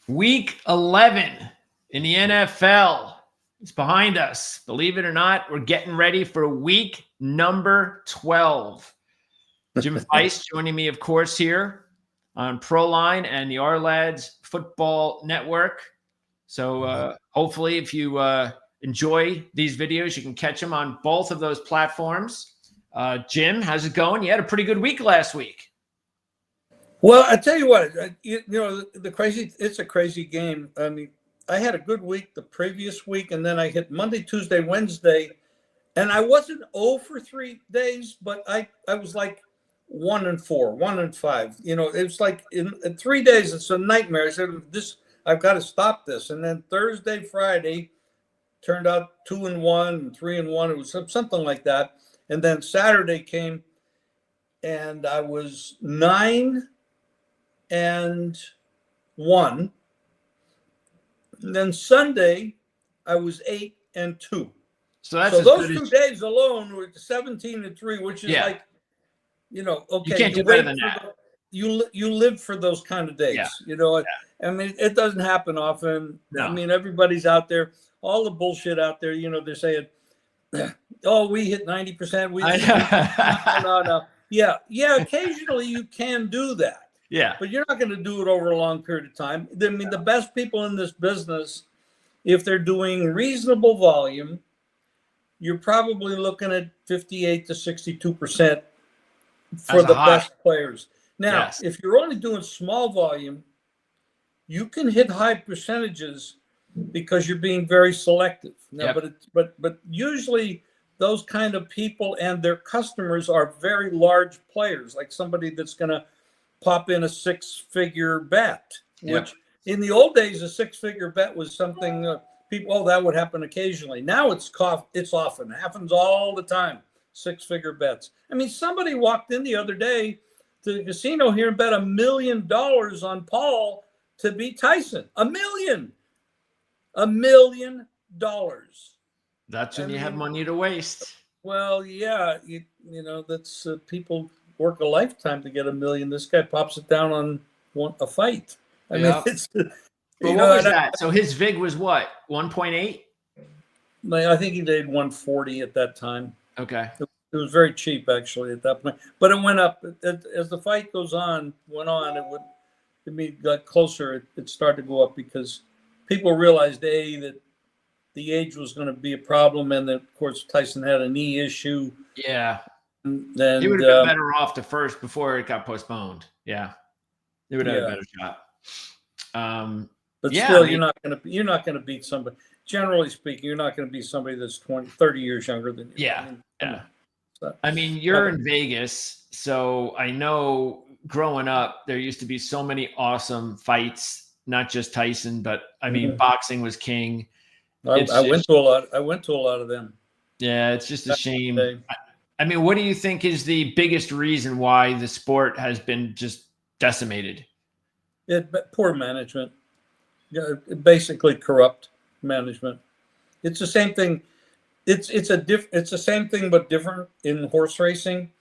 Week 11 in the NFL is behind us. Believe it or not, we're getting ready for week number 12. Jim Theis joining me, of course, here on ProLine and the R-Lads Football Network. So hopefully if you enjoy these videos, you can catch them on both of those platforms. Jim, how's it going? You had a pretty good week last week. Well, I tell you what, it's a crazy game. I mean, I had a good week the previous week, and then I hit Monday, Tuesday, Wednesday, and I wasn't 0 for 3 days, but I was like 1 and 4, 1 and 5. It was like in 3 days, it's a nightmare. I said, I've got to stop this. And then Thursday, Friday turned out 2 and 1 and 3 and 1. It was something like that. And then Saturday came, and I was 9 and 1. And then Sunday, I was 8 and 2. So those 2 days alone were 17 and 3, which is okay. You can't do better than that. You live for those kind of days. Yeah. I mean, it doesn't happen often. No. I mean, everybody's out there, all the bullshit out there. They're saying, "Oh, we hit 90%." No. Yeah. Occasionally you can do that. Yeah. But you're not going to do it over a long period of time. I mean, the best people in this business, if they're doing reasonable volume, you're probably looking at 58 to 62% for the best players. Now, yes. If you're only doing small volume, you can hit high percentages because you're being very selective. Now, but usually those kind of people and their customers are very large players, like somebody that's going to pop in a 6-figure bet, which in the old days, a 6-figure bet was something that would happen occasionally. Now it's often. It happens all the time, 6-figure bets. I mean, somebody walked in the other day to the casino here and bet $1 million on Paul to beat Tyson. $1 million. That's when you have money to waste. Well, yeah, that's people work a lifetime to get $1 million. This guy pops it down on a fight. I mean, it's. But what was that? So his VIG was what? 1.8? I think he did 140 at that time. Okay. It was very cheap actually at that point, but it went up as the fight went on. It got closer. It started to go up because people realized that the age was going to be a problem, and that of course Tyson had a knee issue. Yeah. Then he would have been better off the first before it got postponed. Yeah, he would have had a better shot. But still, you're not going to beat somebody. Generally speaking, you're not going to beat somebody that's 30 years younger than you. Yeah, I mean, you're in Vegas, so I know growing up there used to be so many awesome fights. Not just Tyson, but I mean, boxing was king. I went to a lot of them. Yeah, it's just a shame. I mean, what do you think is the biggest reason why the sport has been just decimated? Poor management. Basically corrupt management. It's the same thing. It's the same thing but different in horse racing.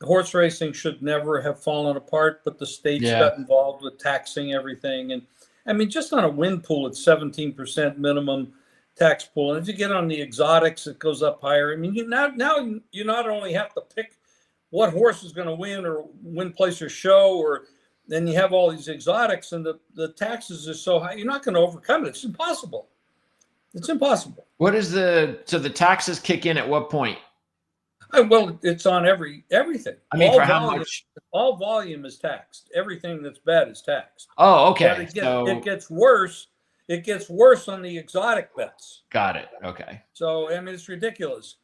Horse racing should never have fallen apart, but the states got involved with taxing everything. And I mean, just on a win pool, it's 17% minimum tax pool. And if you get on the exotics, it goes up higher. I mean, now you not only have to pick what horse is going to win place or show, or then you have all these exotics, and the taxes are so high, you're not going to overcome it. It's impossible. It's impossible. What is so the taxes kick in at what point? Well, it's on everything. I mean, how much? All volume is taxed. Everything that's bad is taxed. Oh, okay. But it gets worse. It gets worse on the exotic bets. Got it. Okay. So, I mean, it's ridiculous.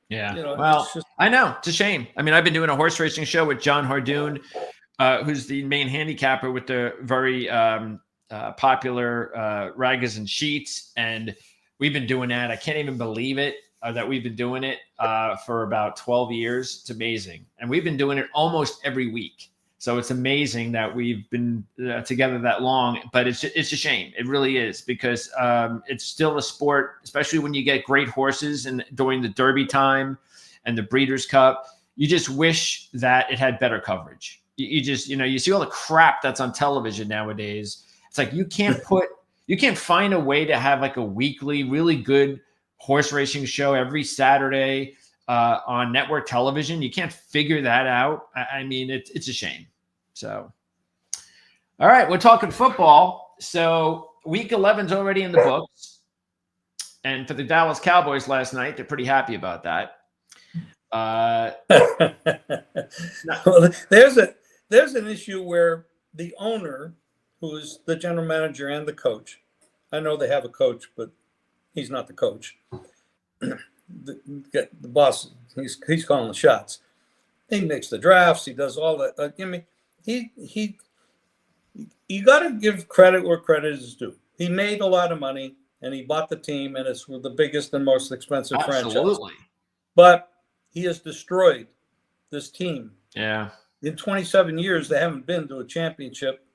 Yeah. Well, I know. It's a shame. I mean, I've been doing a horse racing show with John Hardoon, who's the main handicapper with the very popular Ragas and Sheets. And we've been doing that. I can't even believe it. That we've been doing it for about 12 years. It's amazing. And we've been doing it almost every week. So it's amazing that we've been together that long, but it's a shame. It really is, because it's still a sport, especially when you get great horses and during the Derby time and the Breeders' Cup. You just wish that it had better coverage. You just, you see all the crap that's on television nowadays It's like you can't find a way to have like a weekly, really good horse racing show every Saturday on network television. You can't figure that out. I mean, it's a shame. So, all right, we're talking football. So week 11's already in the books. And for the Dallas Cowboys last night, they're pretty happy about that. Well, there's an issue where the owner, who is the general manager and the coach, I know they have a coach, but he's not the coach. The boss, he's calling the shots. He makes the drafts. He does all that. I mean, you got to give credit where credit is due. He made a lot of money, and he bought the team, and it's the biggest and most expensive franchise. But he has destroyed this team. Yeah. In 27 years, they haven't been to a championship.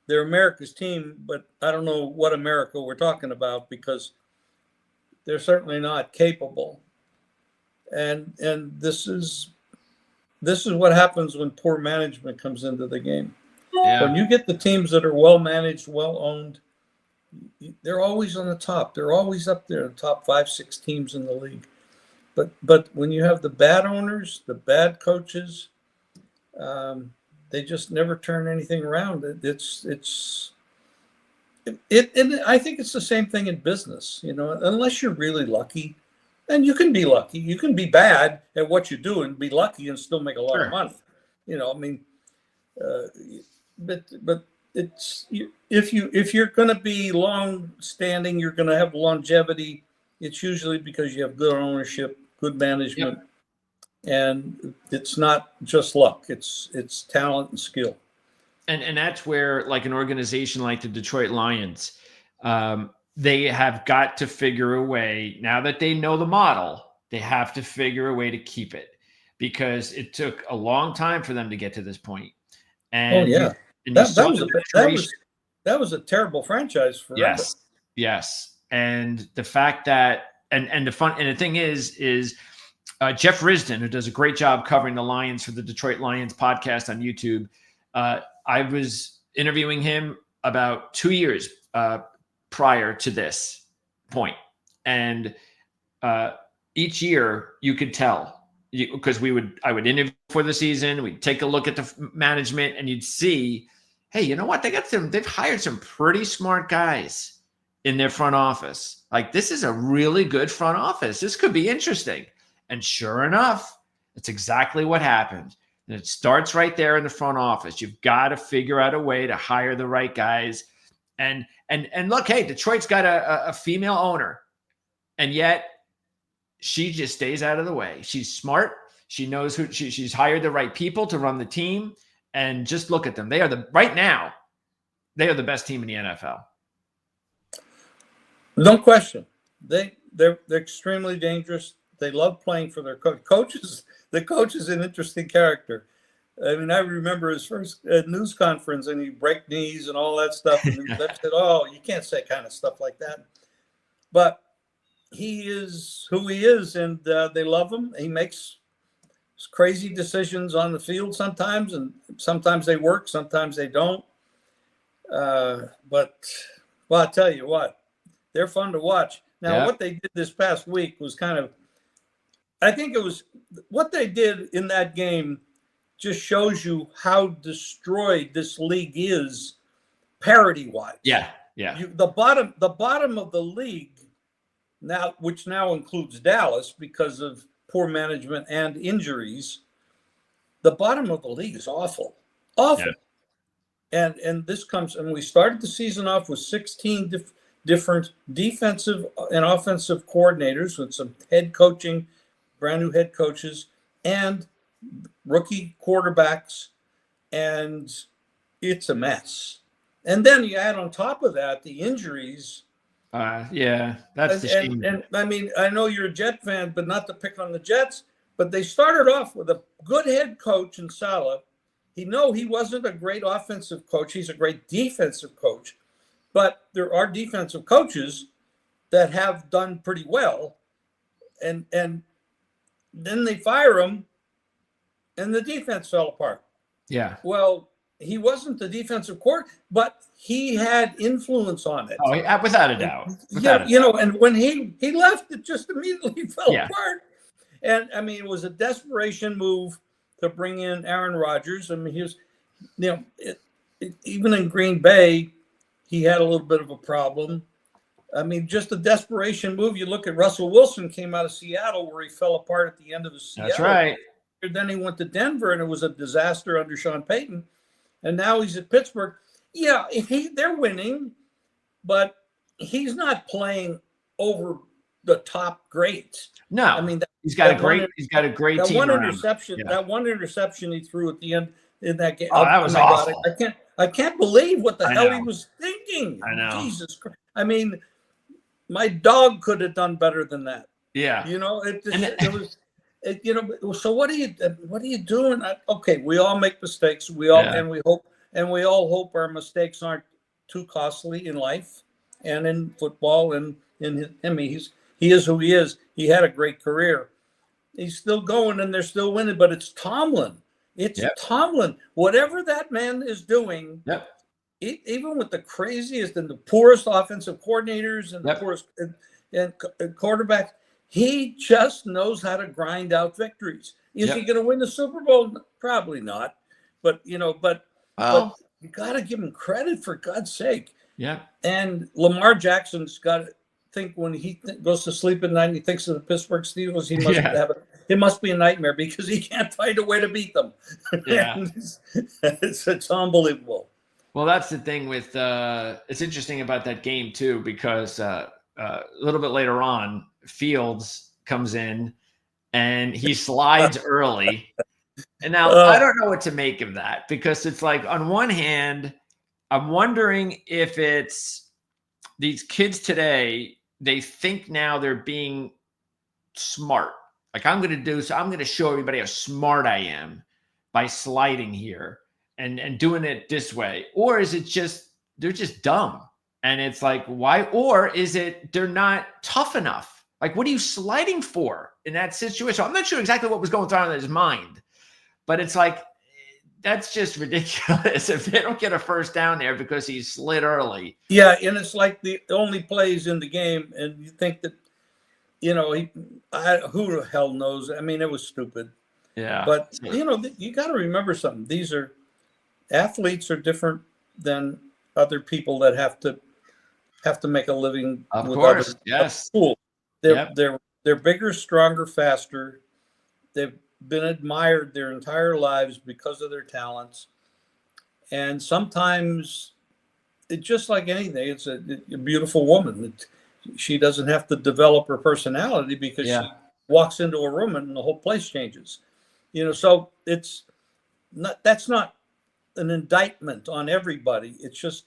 They're America's team, but I don't know what America we're talking about because they're certainly not capable. And this is what happens when poor management comes into the game. Yeah. When you get the teams that are well managed, well owned, they're always on the top. They're always up there, the top 5-6 teams in the league. But when you have the bad owners, the bad coaches, they just never turn anything around. I think it's the same thing in business, unless you're really lucky, and you can be lucky. You can be bad at what you do and be lucky and still make a lot of money. But it's if you're going to be long standing, you're going to have longevity. It's usually because you have good ownership, good management. Yep. And it's not just luck. It's talent and skill. And that's where, like, an organization like the Detroit Lions, they have got to figure a way, now that they know the model, they have to figure a way to keep it, because it took a long time for them to get to this point. And that was a terrible franchise for them. Yes. And the fact that and the thing is Jeff Risdon, who does a great job covering the Lions for the Detroit Lions podcast on YouTube. I was interviewing him about 2 years prior to this point. And each year you could tell, because I would interview for the season. We'd take a look at the management, and you'd see, hey, you know what? They've hired some pretty smart guys in their front office. Like, this is a really good front office. This could be interesting. And sure enough, it's exactly what happened. And it starts right there in the front office. You've got to figure out a way to hire the right guys. And look, hey, Detroit's got a female owner, and yet she just stays out of the way. She's smart. She knows she's hired the right people to run the team. And just look at them. Right now, they are the best team in the NFL. No question. They're extremely dangerous. They love playing for their coaches. The coach is an interesting character. I mean, I remember his first news conference, and he break knees and all that stuff. And they said, "Oh, you can't say kind of stuff like that." But he is who he is, and they love him. He makes crazy decisions on the field sometimes, and sometimes they work, sometimes they don't. But I'll tell you what, they're fun to watch. Now, What they did this past week was I think it was what they did in that game just shows you how destroyed this league is parity-wise. Yeah. The bottom of the league now, which now includes Dallas because of poor management and injuries, the bottom of the league is awful. Yeah. And this comes, and we started the season off with 16 different defensive and offensive coordinators with some brand new head coaches, and rookie quarterbacks, and it's a mess. And then you add on top of that the injuries. That's the shame. And I mean, I know you're a Jet fan, but not to pick on the Jets, but they started off with a good head coach in Saleh. He wasn't a great offensive coach. He's a great defensive coach. But there are defensive coaches that have done pretty well. And then they fire him, and the defense fell apart. Yeah. Well, he wasn't the defensive coordinator, but he had influence on it. Oh, yeah, without a doubt. And when he left, it just immediately fell Yeah. apart. And I mean, it was a desperation move to bring in Aaron Rodgers. I mean, he was, even in Green Bay, he had a little bit of a problem. I mean, just a desperation move. You look at Russell Wilson, came out of Seattle, where he fell apart at the end of his Seattle. That's right. Then he went to Denver, and it was a disaster under Sean Payton. And now he's at Pittsburgh. Yeah, they're winning, but he's not playing over the top greats. No, I mean, he's got a great team. That one interception he threw at the end in that game. Oh, that was awful. God, I can't believe what the hell he was thinking. I know. Jesus Christ. I mean, my dog could have done better than that. Yeah. So what are you doing? Okay, we all make mistakes. We all hope our mistakes aren't too costly in life and in football and in him. He is who he is. He had a great career. He's still going and they're still winning, but it's Tomlin. Tomlin. Whatever that man is doing, even with the craziest and the poorest offensive coordinators and the poorest and quarterbacks, he just knows how to grind out victories. Is he going to win the Super Bowl? Probably not. But you got to give him credit, for God's sake. Yeah. And Lamar Jackson's got to think when he goes to sleep at night and he thinks of the Pittsburgh Steelers, he must it must be a nightmare because he can't find a way to beat them. Yeah. it's unbelievable. Well, that's the thing with it's interesting about that game too, because a little bit later on, Fields comes in and he slides early. And now I don't know what to make of that, because it's like, on one hand, I'm wondering if it's these kids today, they think now they're being smart. Like, I'm going to show everybody how smart I am by sliding here and doing it this way. Or is it just, they're just dumb? And it's like, why? Or is it they're not tough enough? Like, what are you sliding for in that situation? I'm not sure exactly what was going on in his mind, but it's like, that's just ridiculous if they don't get a first down there because he slid early. Yeah, and it's like the only plays in the game, and you think that, who the hell knows? I mean, it was stupid. Yeah. But, you got to remember something. Athletes are different than other people that have to make a living. Of course, yes. Cool. They're bigger, stronger, faster. They've been admired their entire lives because of their talents. And sometimes it's just like anything. It's a beautiful woman. She doesn't have to develop her personality because she walks into a room and the whole place changes. So that's not an indictment on everybody. It's just,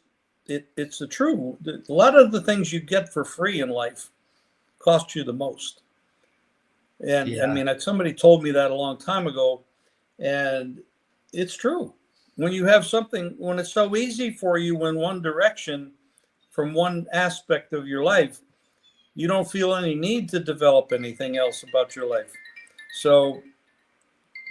it's the truth. A lot of the things you get for free in life cost you the most. And I mean, somebody told me that a long time ago, and it's true. When you have something, when it's so easy for you in one direction from one aspect of your life, you don't feel any need to develop anything else about your life. So,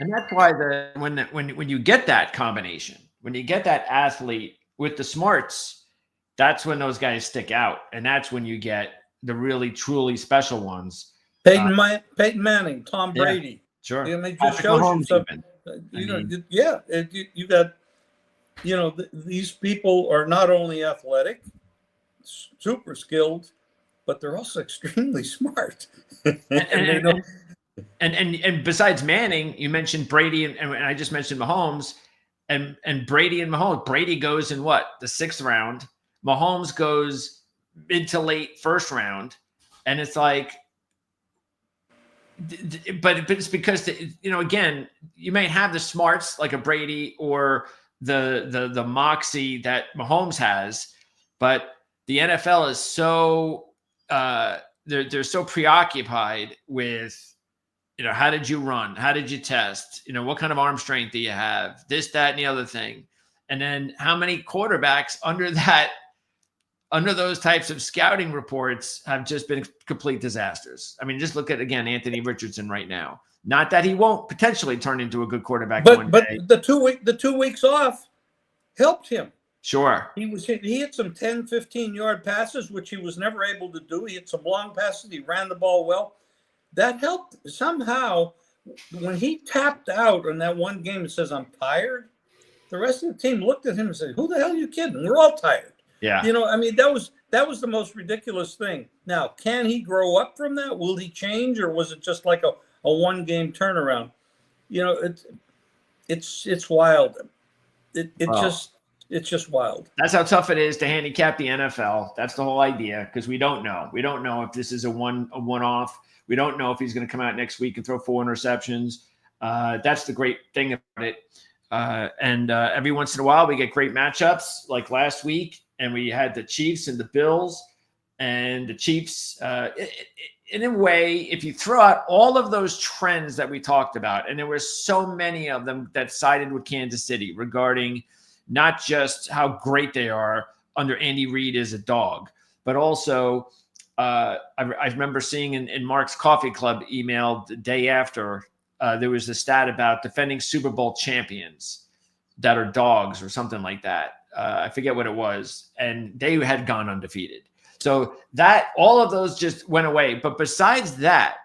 and that's why when you get that combination, when you get that athlete with the smarts, that's when those guys stick out, and that's when you get the really truly special ones. Peyton Manning, Tom Brady. Sure. I mean, just shows you something. You got, these people are not only athletic, super skilled, but they're also extremely smart. And besides Manning, you mentioned Brady, and I just mentioned Mahomes, and Brady and Mahomes. Brady goes in the 6th round. Mahomes goes mid to late 1st round, and it's like, but it's because again, you may have the smarts like a Brady or the moxie that Mahomes has, but the NFL is so they're so preoccupied with how did you run, how did you test, what kind of arm strength do you have, this, that, and the other thing, and then how many quarterbacks under those types of scouting reports have just been complete disasters. I mean, just look at, again, Anthony Richardson right now. Not that he won't potentially turn into a good quarterback one day. But the 2 weeks off, helped him. Sure. He hit some 10, 15-yard passes, which he was never able to do. He hit some long passes. He ran the ball well. That helped somehow. When he tapped out in that one game and says, "I'm tired," the rest of the team looked at him and said, "Who the hell are you kidding? We're all tired." Yeah. I mean, that was the most ridiculous thing. Now, can he grow up from that? Will he change, or was it just like a one-game turnaround? It's wild. It's just wild. That's how tough it is to handicap the NFL. That's the whole idea, because we don't know. We don't know if this is a one-off. We don't know if he's going to come out next week and throw 4 interceptions. That's the great thing about it. And every once in a while, we get great matchups like last week, and we had the Chiefs and the Bills. And the Chiefs, in a way, if you throw out all of those trends that we talked about, and there were so many of them that sided with Kansas City regarding not just how great they are under Andy Reid as a dog, but also I remember seeing in Mark's Coffee Club email the day after, there was a stat about defending Super Bowl champions that are dogs or something like that. I forget what it was. And they had gone undefeated. So that all of those just went away. But besides that,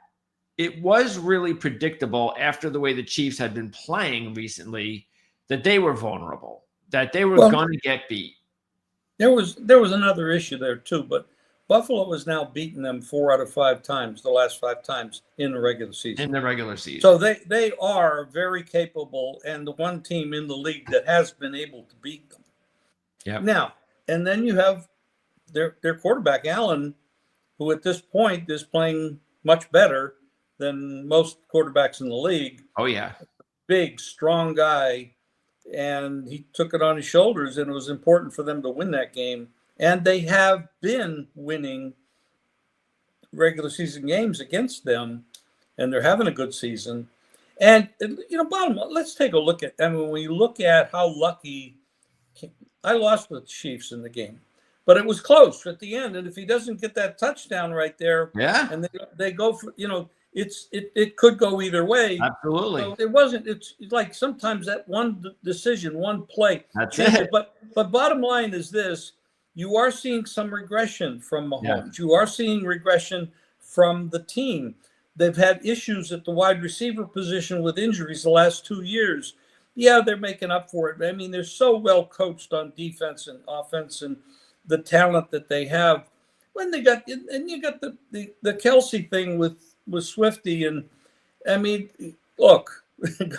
it was really predictable after the way the Chiefs had been playing recently that they were vulnerable, that they were going to get beat. There was another issue there too, but Buffalo has now beaten them 4 out of 5 times, the last 5 times in the regular season. So they are very capable, and the one team in the league that has been able to beat them. Yeah. Now, and then you have their quarterback, Allen, who at this point is playing much better than most quarterbacks in the league. Oh, yeah. Big, strong guy, and he took it on his shoulders, and it was important for them to win that game. And they have been winning regular season games against them, and they're having a good season. And, bottom line, let's take a look at, when we look at how lucky, I lost the Chiefs in the game, but it was close at the end. And if he doesn't get that touchdown right there, and they go for, it could go either way. Absolutely. So it's like sometimes that one decision, one play. That's it. But bottom line is this. You are seeing some regression from Mahomes. Yeah. You are seeing regression from the team. They've had issues at the wide receiver position with injuries the last 2 years. Yeah, they're making up for it. I mean, they're so well coached on defense and offense and the talent that they have. When you got the Kelsey thing with Swifty, and I mean, look,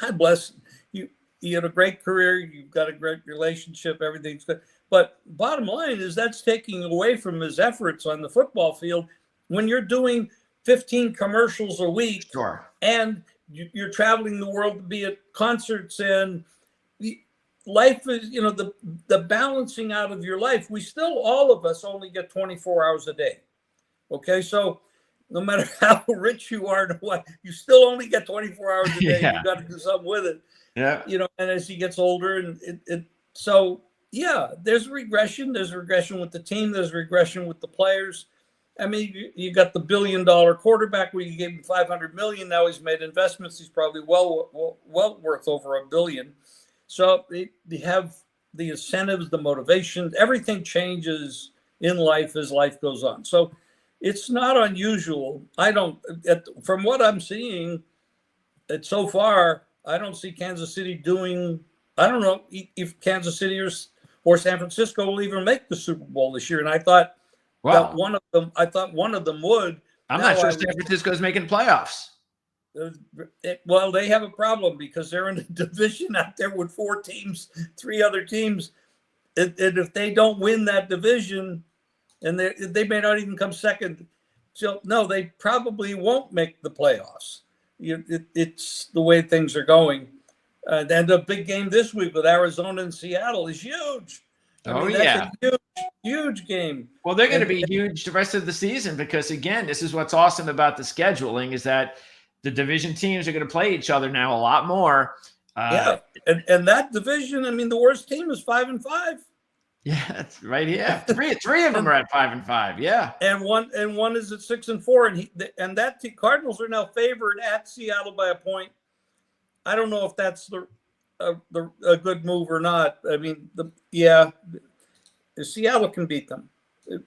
God bless you. You had a great career. You've got a great relationship. Everything's good. But bottom line is that's taking away from his efforts on the football field when you're doing 15 commercials a week. Sure. And you're traveling the world to be at concerts, and life is, the balancing out of your life. We still, all of us, only get 24 hours a day. Okay. So no matter how rich you are, you still only get 24 hours a day. Yeah. You got to do something with it. Yeah. And as he gets older, and so yeah, there's regression. There's regression with the team. There's regression with the players. I mean, you got the $1 billion quarterback where you gave him $500 million. Now he's made investments. He's probably well worth over $1 billion. So they have the incentives, the motivation. Everything changes in life as life goes on. So it's not unusual. From what I'm seeing, so far, I don't see Kansas City doing. I don't know if Kansas City or San Francisco will even make the Super Bowl this year. And I thought that one of them would. I'm not sure San Francisco's making playoffs. Well, they have a problem because they're in a division out there with 4 teams, 3 other teams. And if they don't win that division, and they may not even come second, so no, they probably won't make the playoffs. It's the way things are going. And the big game this week with Arizona and Seattle is huge. That's a huge game. Well, they're going to be huge the rest of the season because, again, this is what's awesome about the scheduling is that the division teams are going to play each other now a lot more. And that division, I mean, the worst team is 5-5. Yeah, that's right. Yeah, three of them are at 5-5. Yeah, and one is at 6-4, and Cardinals are now favored at Seattle by a point. I don't know if that's a good move or not. I mean, Seattle can beat them,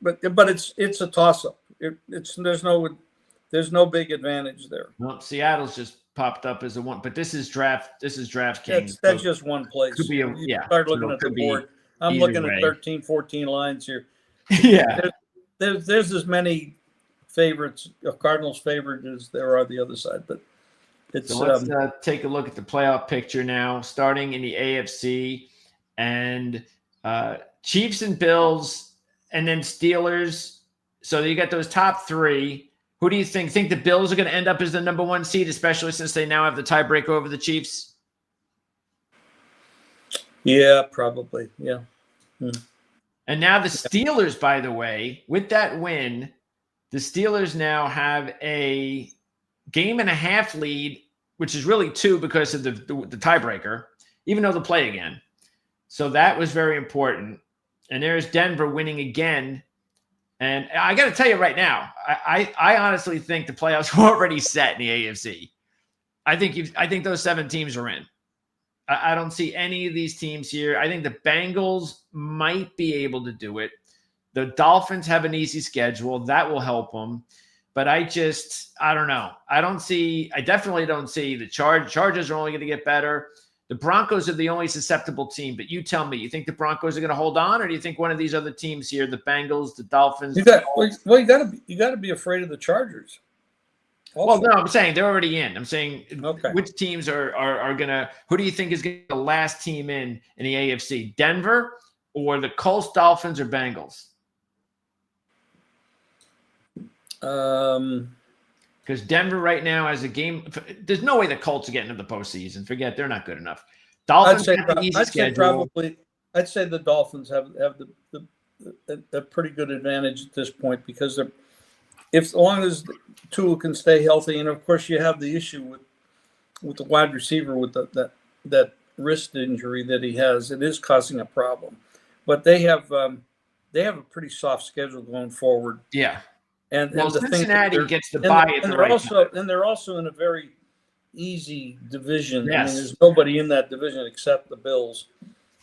but it's a toss up. There's no big advantage there. Well, Seattle's just popped up as a one, but this is DraftKings. That's just one place. Could be you start looking at the board. I'm looking at 13, 14 lines here. Yeah. There's as many favorites, Cardinals favorite, as there are the other side, but it's. So let's take a look at the playoff picture now, starting in the AFC, and Chiefs and Bills, and then Steelers. So you got those top three. Who do you think? Think the Bills are going to end up as the number one seed, especially since they now have the tiebreaker over the Chiefs? Yeah, probably. Yeah. And now the Steelers, by the way, with that win, the Steelers now have a game and a half lead, which is really two because of the tiebreaker, even though they'll play again. So that was very important. And there's Denver winning again. And I got to tell you right now, I honestly think the playoffs were already set in the AFC. I think those 7 teams are in. I don't see any of these teams here. I think the Bengals might be able to do it. The Dolphins have an easy schedule. That will help them. But I don't know. I definitely don't see the Chargers are only going to get better. The Broncos are the only susceptible team, but you tell me, you think the Broncos are going to hold on, or do you think one of these other teams here, the Bengals, the Dolphins? You got to be afraid of the Chargers. Also. Well, no, I'm saying they're already in. I'm saying okay. Which teams are going to – who do you think is going to be the last team in the AFC? Denver or the Colts, Dolphins, or Bengals? Because Denver right now has a game. There's no way the Colts are getting into the postseason. Forget, they're not good enough. Dolphins have the easy schedule. I'd say the Dolphins have a pretty good advantage at this point because as long as Tua can stay healthy, and of course you have the issue with the wide receiver with that wrist injury that he has. It is causing a problem, but they have a pretty soft schedule going forward. Yeah. And Cincinnati gets the bye at the right time. And they're also in a very easy division. Yes. I mean, there's nobody in that division except the Bills.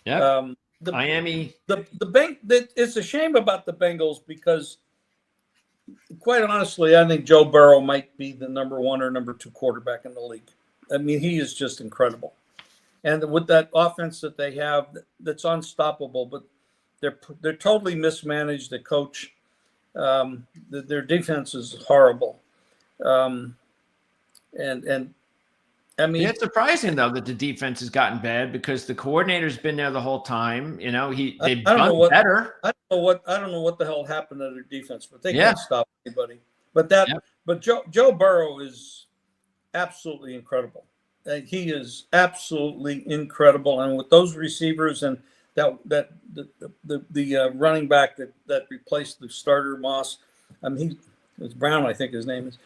Yeah. Miami. It's a shame about the Bengals because, quite honestly, I think Joe Burrow might be the number 1 or number 2 quarterback in the league. I mean, he is just incredible. And with that offense that they have, that's unstoppable, but they're totally mismanaged. The coach. Their defense is horrible, and I mean, it's surprising though that the defense has gotten bad because the coordinator's been there the whole time. You know, they've done better. I don't know what the hell happened to their defense, but they can't stop anybody. But Joe Burrow is absolutely incredible. He is absolutely incredible, and with those receivers and the running back that replaced the starter Moss, I mean, it's Brown, I think his name is.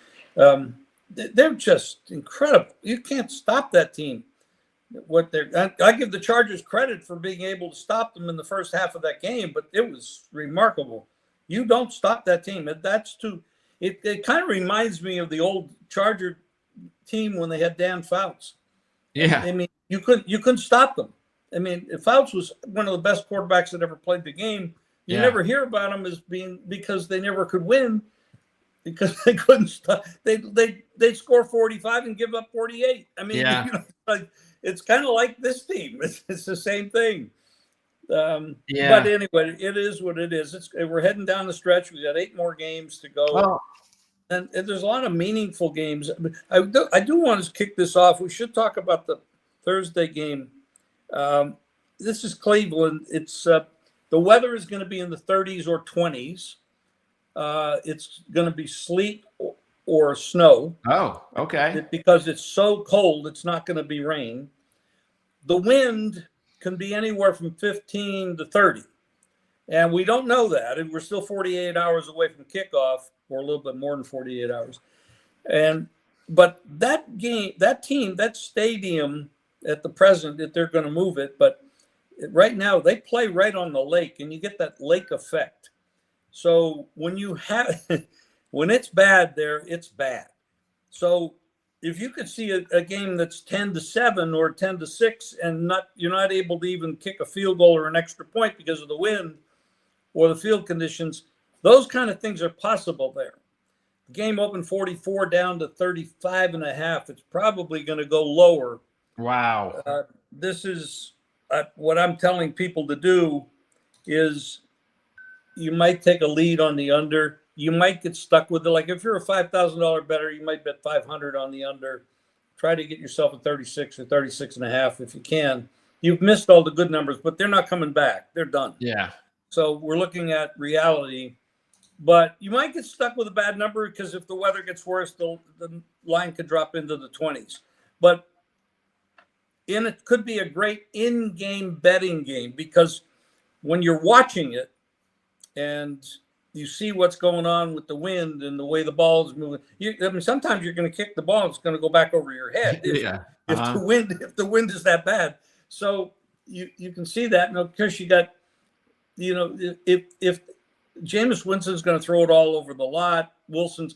They're just incredible. You can't stop that team. I give the Chargers credit for being able to stop them in the first half of that game, but it was remarkable. You don't stop that team. It kind of reminds me of the old Charger team when they had Dan Fouts. Yeah, I mean, you couldn't stop them. I mean, Fouts was one of the best quarterbacks that ever played the game. You never hear about them as being because they never could win because they couldn't stop. They score 45 and give up 48. I mean, it's kind of like this team. It's the same thing. But anyway, it is what it is. We're heading down the stretch. We got 8 more games to go. Oh. And there's a lot of meaningful games. I do want to kick this off. We should talk about the Thursday game. This is Cleveland. It's the weather is going to be in the 30s or 20s. It's going to be sleet or snow. Oh, okay. Because it's so cold, it's not going to be rain. The wind can be anywhere from 15 to 30. And we don't know that. And we're still 48 hours away from kickoff, or a little bit more than 48 hours. But that game, that team, that stadium at the present, that they're going to move it. But right now they play right on the lake, and you get that lake effect. So when it's bad there, it's bad. So if you could see a game that's 10-7 or 10-6, and you're not able to even kick a field goal or an extra point because of the wind or the field conditions, those kind of things are possible there. The game opened 44 down to 35.5. It's probably going to go lower. Wow. This is what I'm telling people to do is you might take a lead on the under. You might get stuck with it. Like if you're a $5,000 bettor, you might bet 500 on the under. Try to get yourself a 36 or 36.5 if you can. You've missed all the good numbers, but they're not coming back. They're done. Yeah. So we're looking at reality, but you might get stuck with a bad number because if the weather gets worse, the line could drop into the 20s. But it could be a great in-game betting game because when you're watching it and you see what's going on with the wind and the way the ball is moving. Sometimes you're going to kick the ball; it's going to go back over your head. If the wind is that bad, so you can see that. And of course, you got, if Jameis Winston's going to throw it all over the lot, Wilson's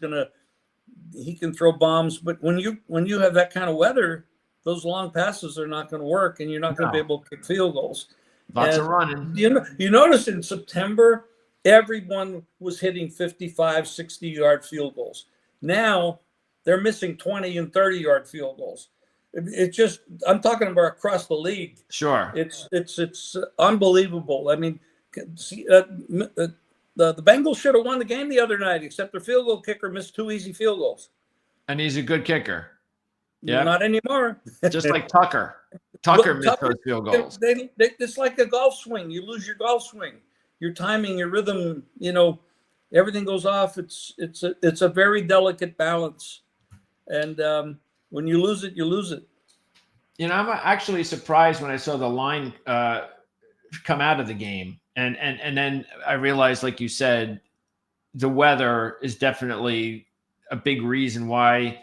he can throw bombs. But when you have that kind of weather, those long passes are not going to work, and you're not going to be able to kick field goals. Lots of running. You notice in September, everyone was hitting 55, 60-yard field goals. Now they're missing 20 and 30-yard field goals. It's just, I'm talking about across the league. Sure. It's unbelievable. I mean, the Bengals should have won the game the other night, except their field goal kicker missed 2 easy field goals. And he's a good kicker. Yeah. Not anymore. Just like Tucker. Tucker missed those field goals. It's like a golf swing. You lose your golf swing. Your timing, your rhythm, everything goes off. It's a very delicate balance, and when you lose it, you lose it. I'm actually surprised when I saw the line come out of the game, and then I realized, like you said, the weather is definitely a big reason why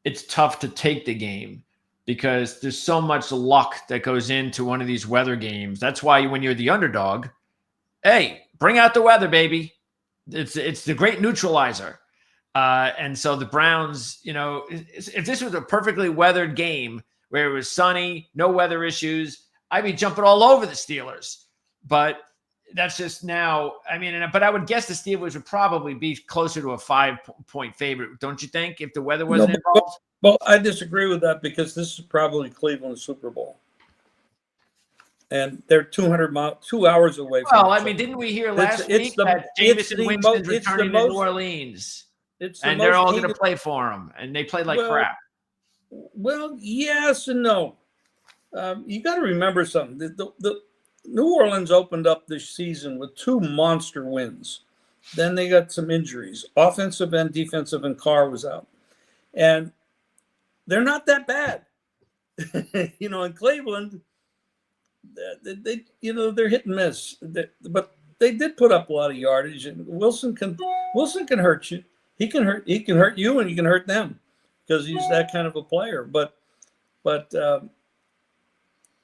it's tough to take the game because there's so much luck that goes into one of these weather games. That's why when you're the underdog. Hey, bring out the weather, baby. It's the great neutralizer. And so the Browns, if this was a perfectly weathered game where it was sunny, no weather issues, I'd be jumping all over the Steelers. But that's just now. But I would guess the Steelers would probably be closer to a 5-point favorite, don't you think, if the weather wasn't involved? Well, I disagree with that because this is probably Cleveland's Super Bowl. And they're 2 hours away from each other. Didn't we hear last week that Jameis Winston's returning to New Orleans? And they're all going to play for him, and they played like crap. Well, yes and no. You got to remember something. The New Orleans opened up this season with 2 monster wins. Then they got some injuries, offensive and defensive, and Carr was out. And they're not that bad. In Cleveland, they're hit and miss, but they did put up a lot of yardage. And Wilson can hurt you. He can hurt you, and he can hurt them because he's that kind of a player. But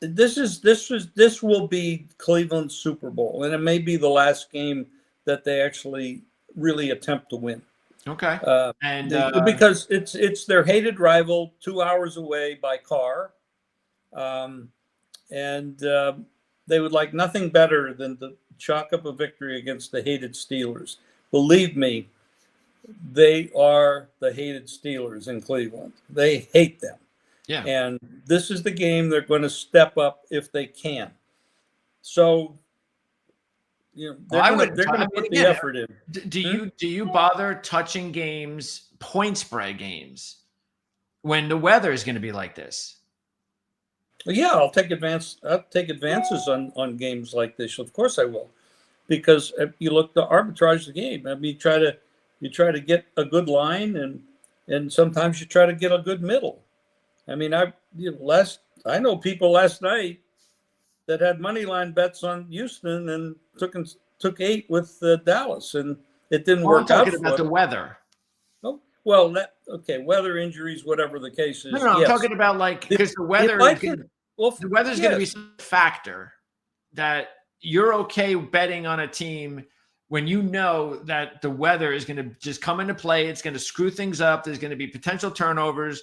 this will be Cleveland's Super Bowl, and it may be the last game that they actually really attempt to win. Okay, because it's their hated rival, 2 hours away by car. And they would like nothing better than to chalk up a victory against the hated Steelers. Believe me, they are the hated Steelers in Cleveland. They hate them. Yeah. And this is the game they're going to step up if they can. So, they're going to put the effort in. Do you bother touching games, point spread games, when the weather is going to be like this? Well, yeah, I'll take advances on games like this. Of course I will, because if you look to arbitrage the game. You try to get a good line, and sometimes you try to get a good middle. I know people last night that had money line bets on Houston and took 8 with Dallas, and it didn't work out. I'm talking about the weather. Oh, well, weather, injuries, whatever the case is. No, I'm talking about because the weather. The weather's going to be some factor that you're okay betting on a team when you know that the weather is going to just come into play. It's going to screw things up. There's going to be potential turnovers.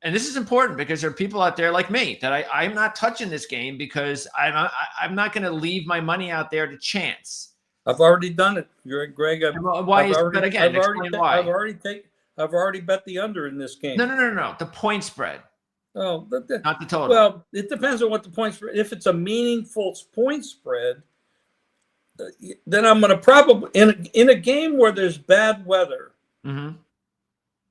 And this is important because there are people out there like me that I'm not touching this game because I'm not going to leave my money out there to chance. I've already done it. You're Greg. But again, explain why. I've already bet the under in this game. No. The point spread. Oh, not the total. Well, it depends on what the point spread. If it's a meaningful point spread, then I'm going to probably in a game where there's bad weather. Mm-hmm.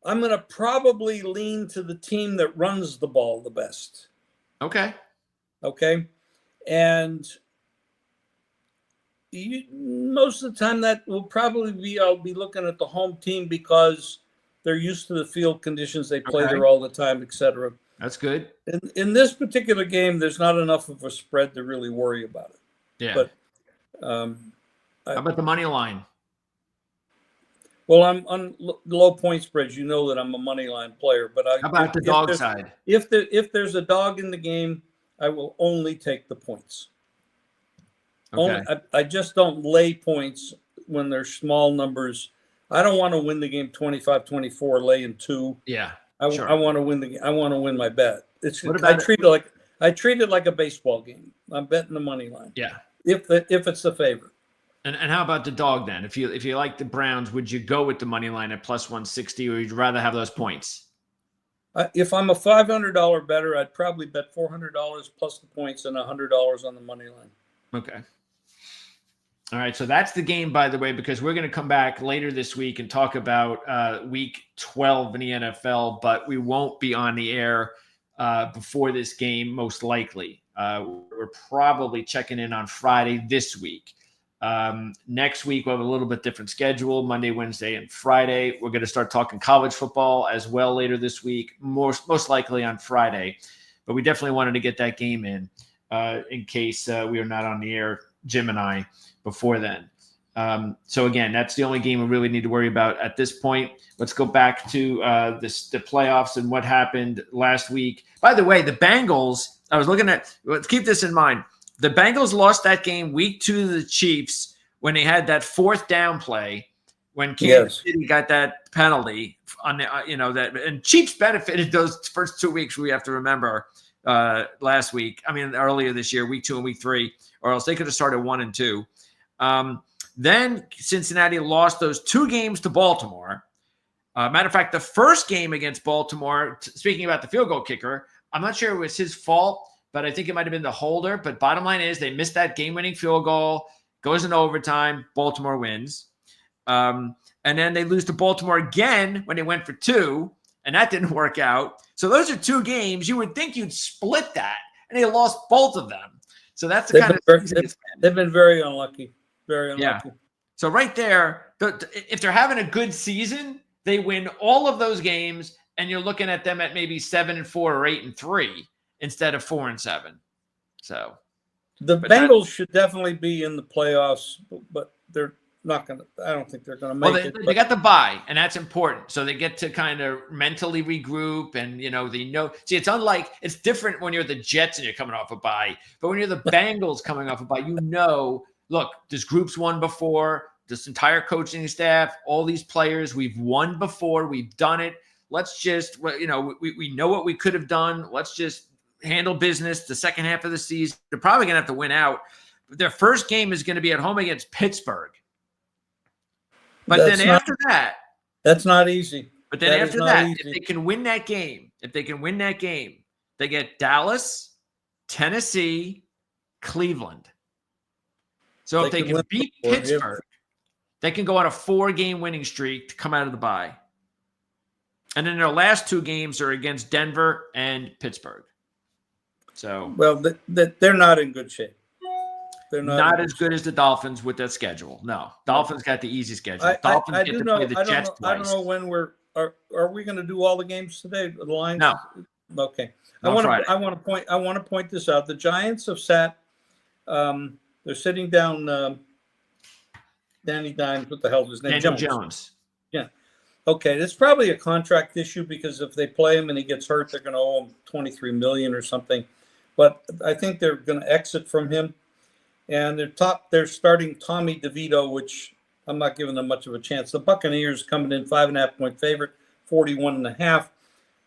I'm going to probably lean to the team that runs the ball the best. Okay. And most of the time that will probably be, I'll be looking at the home team because they're used to the field conditions. They play there all the time, etc. That's good. In this particular game, there's not enough of a spread to really worry about it. Yeah. But how about the money line? Well, I'm on low point spreads. You know that I'm a money line player, but how about the dog side? If there's a dog in the game, I will only take the points. Okay. I just don't lay points when they're small numbers. I don't want to win the game 25-24, laying 2. Yeah. I want to win I want to win my bet. I treat it like a baseball game. I'm betting the money line. Yeah. If it's the favorite. And how about the dog then? If you like the Browns, would you go with the money line at plus 160, or you'd rather have those points? If I'm a $500 bettor, I'd probably bet $400 plus the points and $100 on the money line. Okay. All right. So that's the game, by the way, because we're going to come back later this week and talk about week 12 in the NFL, but we won't be on the air before this game, most likely. We're probably checking in on Friday this week. Next week, we'll have a little bit different schedule, Monday, Wednesday, and Friday. We're going to start talking college football as well later this week, most likely on Friday. But we definitely wanted to get that game in case we are not on the air, Jim and I, before then. So again, that's the only game we really need to worry about at this point. Let's go back to the playoffs and what happened last week. By the way, the Bengals, I was looking at, let's keep this in mind. The Bengals lost that game week 2 to the Chiefs when they had that 4th down play when Kansas City got that penalty on the, and Chiefs benefited those first 2 weeks. We have to remember last week. I mean, earlier this year, week 2 and week 3, or else they could have started 1 and 2. Then Cincinnati lost those 2 games to Baltimore. Matter of fact, the first game against Baltimore, speaking about the field goal kicker, I'm not sure it was his fault, but I think it might have been the holder. But bottom line is they missed that game-winning field goal, goes into overtime, Baltimore wins. And then they lose to Baltimore again when they went for 2, and that didn't work out. So those are 2 games. You would think you'd split that, and they lost both of them. So that's the kind of they've been very unlucky. Very unlucky. Yeah. So right there, if they're having a good season, they win all of those games, and you're looking at them at maybe 7-4 or 8-3 instead of 4-7. So the Bengals should definitely be in the playoffs, but they're not going to. I don't think they're going to make it. They got the bye, and that's important. So they get to kind of mentally regroup, and they know. See, it's different when you're the Jets and you're coming off a bye, but when you're the Bengals coming off a bye, look, this group's won before. This entire coaching staff, all these players, we've won before. We've done it. Let's just, we know what we could have done. Let's just handle business the second half of the season. They're probably going to have to win out. But their first game is going to be at home against Pittsburgh. But that's not easy. But then after that, if they can win that game, they get Dallas, Tennessee, Cleveland. So if they can beat Pittsburgh, they can go on a 4-game winning streak to come out of the bye. And then their last 2 games are against Denver and Pittsburgh. So, well, they're not in good shape. They're not as good as the Dolphins with that schedule. No, Dolphins got the easy schedule. Dolphins get to play the Jets twice. I don't know when are we going to do all the games today? The lines? No. Okay. I want to point this out. The Giants have sat. They're sitting down. Danny Dimes. What the hell is his name? Daniel Jones. Yeah. Okay. It's probably a contract issue because if they play him and he gets hurt, they're going to owe him $23 million or something. But I think they're going to exit from him. And they're starting Tommy DeVito, which I'm not giving them much of a chance. The Buccaneers coming in 5.5-point favorite, 41.5.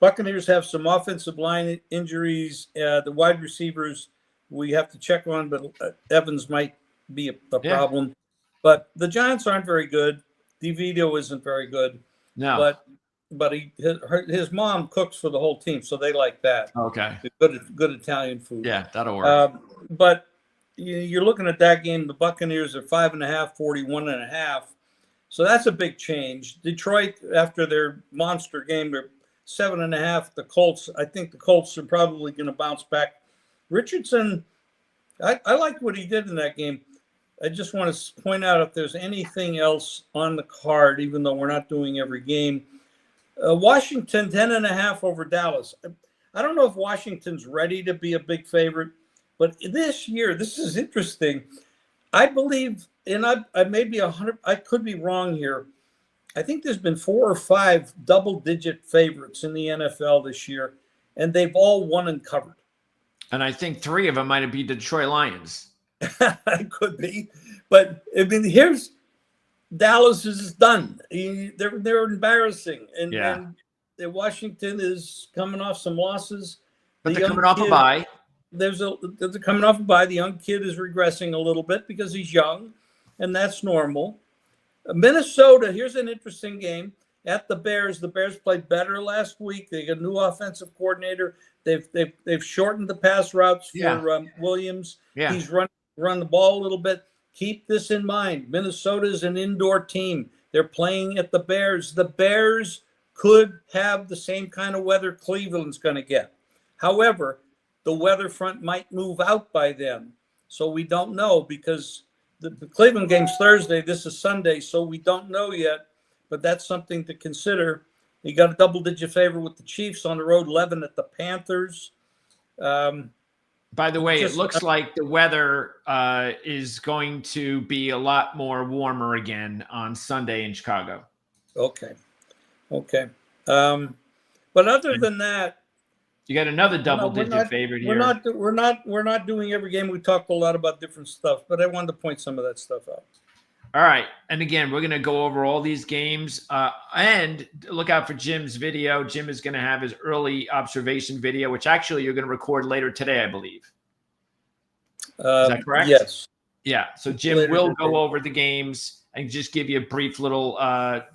Buccaneers have some offensive line injuries. The wide receivers we have to check on, but Evans might be a problem. But the Giants aren't very good. DeVito isn't very good. No. But his mom cooks for the whole team, so they like that. Okay. Good Italian food. Yeah, that'll work. But you're looking at that game. The Buccaneers are 5.5, 41.5. So that's a big change. Detroit, after their monster game, they're 7.5. The Colts, I think the Colts are probably going to bounce back. Richardson, I liked what he did in that game. I just want to point out if there's anything else on the card, even though we're not doing every game. Washington, 10.5 over Dallas. I don't know if Washington's ready to be a big favorite, but this year, this is interesting. I believe, and I may be 100, I could be wrong here. I think there's been 4 or 5 double-digit favorites in the NFL this year, and they've all won and covered. And I think 3 of them might have been Detroit Lions. I could be, but I mean, here's Dallas is done. They're embarrassing, and Washington is coming off some losses. But they're coming off a bye. They're coming off a bye. The young kid is regressing a little bit because he's young, and that's normal. Minnesota, here's an interesting game at the Bears. The Bears played better last week. They got a new offensive coordinator. They've shortened the pass routes for Williams. Yeah. He's run the ball a little bit. Keep this in mind. Minnesota is an indoor team. They're playing at the Bears. The Bears could have the same kind of weather Cleveland's going to get. However, the weather front might move out by then. So we don't know because the Cleveland game's Thursday. This is Sunday, so we don't know yet. But that's something to consider. You got a double-digit favor with the Chiefs on the road, 11 at the Panthers. By the way, it looks like the weather is going to be a lot more warmer again on Sunday in Chicago. Okay. But other than that, you got another double-digit favorite here. We're not doing every game. We talked a lot about different stuff, but I wanted to point some of that stuff out. All right. And again, we're going to go over all these games and look out for Jim's video. Jim is going to have his early observation video, which actually you're going to record later today, I believe. Is that correct? Yes. Yeah. So Jim will go over the games and just give you a brief little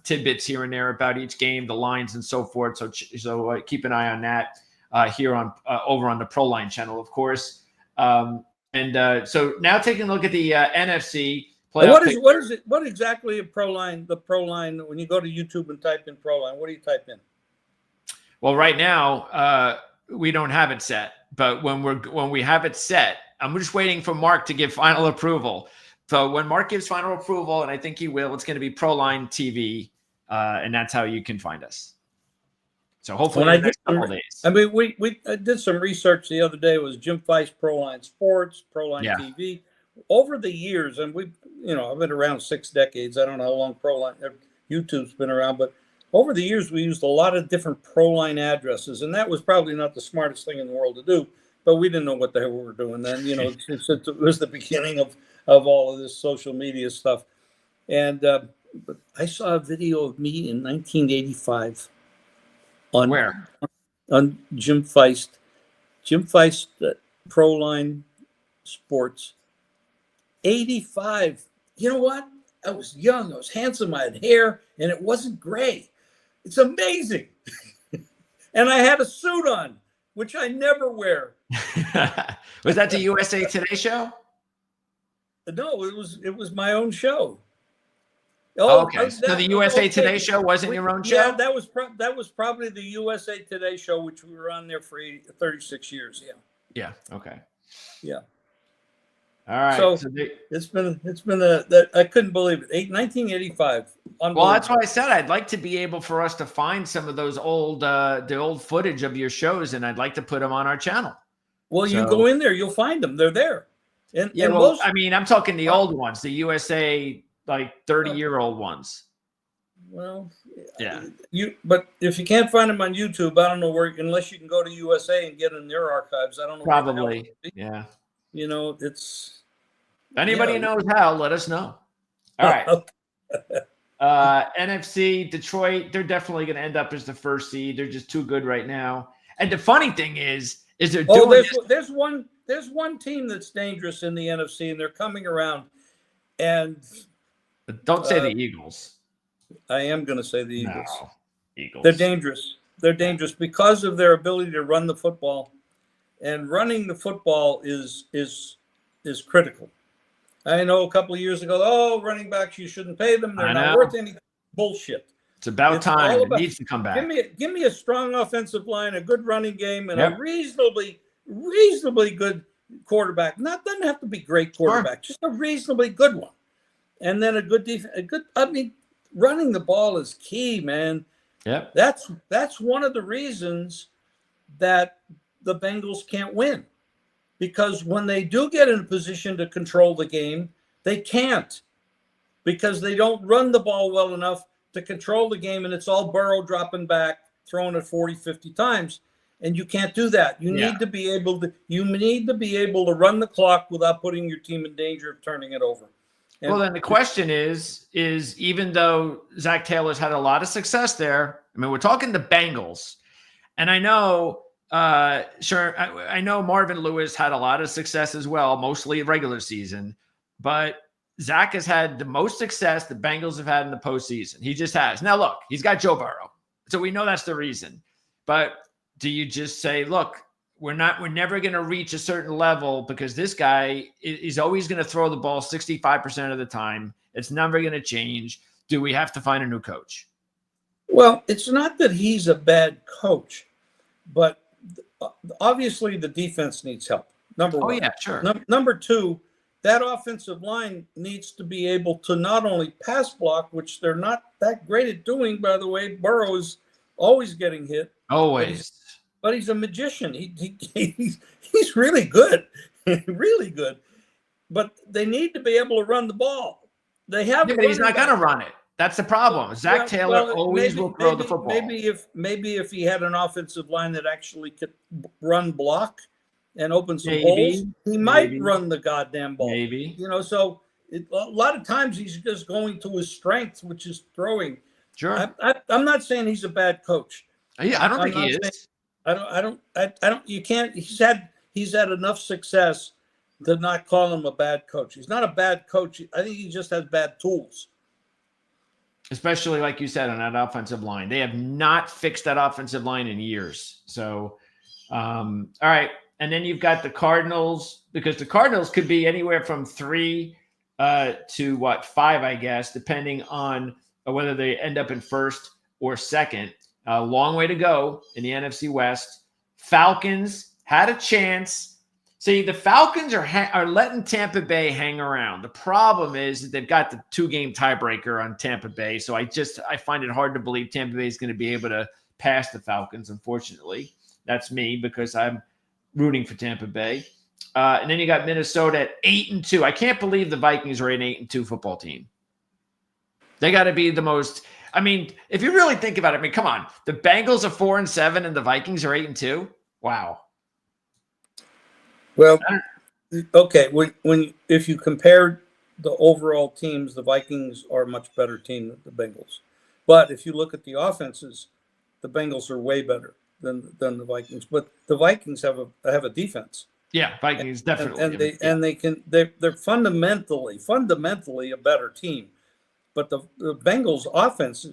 tidbits here and there about each game, the lines and so forth. So keep an eye on that here on over on the ProLine channel, of course. So now taking a look at the NFC. What exactly is ProLine? The ProLine, when you go to YouTube and type in ProLine, what do you type in? Well, right now we don't have it set, but when we have it set, I'm just waiting for Mark to give final approval. So when Mark gives final approval, and I think he will, it's going to be ProLine TV, and that's how you can find us. So hopefully in the next couple days. I mean, we did some research the other day. It was Jim Feist, ProLine Sports, ProLine TV. Over the years, and I've been around 6 decades. I don't know how long YouTube's been around, but over the years, we used a lot of different ProLine addresses, and that was probably not the smartest thing in the world to do, but we didn't know what the hell we were doing then. It was the beginning of all of this social media stuff. And but I saw a video of me in 1985 on where? On Jim Feist. Jim Feist, ProLine Sports. 85. You know what? I was young. I was handsome. I had hair, and it wasn't gray. It's amazing. And I had a suit on, which I never wear. Was that the USA Today show? No, it was my own show. Okay. So the USA Today show wasn't your own show? Yeah, that was probably the USA Today show, which we were on there for 36 years. Yeah. Yeah. Okay. Yeah. All right. So it's been I couldn't believe it. 1985. Well, that's why I said I'd like to be able for us to find some of those the old footage of your shows, and I'd like to put them on our channel. Well, you go in there, you'll find them. They're there. And I'm talking the old ones, the USA 30-year-old ones. Well, yeah. But if you can't find them on YouTube, I don't know where, unless you can go to USA and get in their archives. I don't know. Probably. Yeah. It's. Anybody knows how, let us know. All right. NFC, Detroit, they're definitely going to end up as the first seed. They're just too good right now. And the funny thing is they're doing there's one team that's dangerous in the NFC, and they're coming around. And don't say the Eagles. I am going to say the Eagles. No, Eagles. They're dangerous. They're dangerous because of their ability to run the football, and running the football is critical. I know a couple of years ago, running backs, you shouldn't pay them. They're not worth anything. Bullshit. It's about time. It needs to come back. Give me a strong offensive line, a good running game, and a reasonably good quarterback. Doesn't have to be great quarterback, just a reasonably good one. And then a good defense. Running the ball is key, man. Yep. That's one of the reasons that the Bengals can't win. Because when they do get in a position to control the game, they can't. Because they don't run the ball well enough to control the game, and it's all Burrow dropping back, throwing it 40, 50 times. And you can't do that. You need to be able to run the clock without putting your team in danger of turning it over. And well, then the question is even though Zach Taylor's had a lot of success there, I mean, we're talking the Bengals, and I know, I know Marvin Lewis had a lot of success as well, mostly regular season, but Zach has had the most success the Bengals have had in the postseason. He just has. Now, look, he's got Joe Burrow, so we know that's the reason. But do you just say, look, we're never going to reach a certain level because this guy is always going to throw the ball 65% of the time. It's never going to change. Do we have to find a new coach? Well, it's not that he's a bad coach, but obviously the defense needs help. Number one. Oh, yeah, sure. Number two, that offensive line needs to be able to not only pass block, which they're not that great at doing, by the way. Burrow is always getting hit. Always. But he's a magician. He's really good, really good. But they need to be able to run the ball. They have, but he's not going to run it. That's the problem. Zach Taylor always will throw the football. Maybe if he had an offensive line that actually could run block and open some holes, he might run the goddamn ball. Maybe. So a lot of times he's just going to his strengths, which is throwing. Sure. I'm not saying he's a bad coach. Yeah, I don't think he is. I don't. You can't. He's had enough success to not call him a bad coach. He's not a bad coach. I think he just has bad tools. Especially like you said on that offensive line, they have not fixed that offensive line in years. So, all right, and then you've got the Cardinals, because the Cardinals could be anywhere from 3 to 5, I guess, depending on whether they end up in first or second. A long way to go in the NFC West. Falcons had a chance. See, the Falcons are letting Tampa Bay hang around. The problem is that they've got the 2-game tiebreaker on Tampa Bay. So I find it hard to believe Tampa Bay is going to be able to pass the Falcons, unfortunately. That's me because I'm rooting for Tampa Bay. And then you got Minnesota at 8-2. I can't believe the Vikings are an 8-2 football team. They got to be the most... I mean, if you really think about it, come on. The Bengals are 4-7 and the Vikings are 8-2. Wow. Well, okay. If you compare the overall teams, the Vikings are a much better team than the Bengals. But if you look at the offenses, the Bengals are way better than the Vikings. But the Vikings have a defense. Yeah, Vikings definitely. They're fundamentally a better team. But the Bengals offense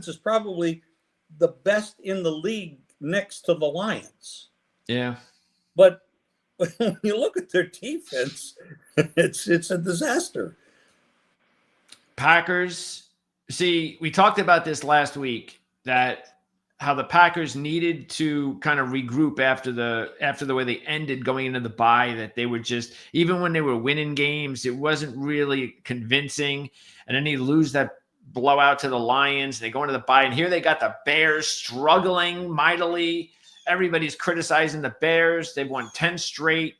is probably the best in the league next to the Lions. Yeah. But when you look at their defense, it's a disaster. Packers. See, we talked about this last week, that how the Packers needed to kind of regroup after the way they ended going into the bye, that they were just, even when they were winning games, it wasn't really convincing. And then they lose that blowout to the Lions. They go into the bye, and here they got the Bears struggling mightily. Everybody's criticizing the Bears. They've won 10 straight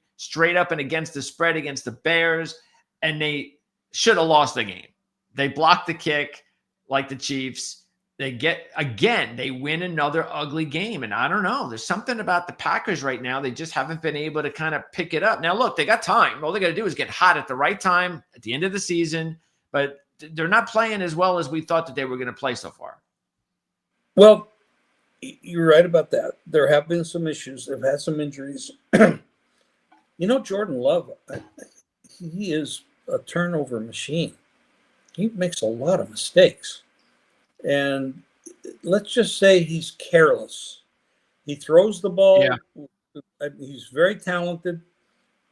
up and against the spread against the Bears, and they should have lost the game. They blocked the kick like the Chiefs. They win another ugly game. And I don't know. There's something about the Packers right now. They just haven't been able to kind of pick it up. Now, look, they got time. All they got to do is get hot at the right time at the end of the season. But they're not playing as well as we thought that they were going to play so far. Well, you're right about that. There have been some issues. They've had some injuries. Jordan Love, he is a turnover machine. He makes a lot of mistakes. And let's just say he's careless. He throws the ball. Yeah. He's very talented.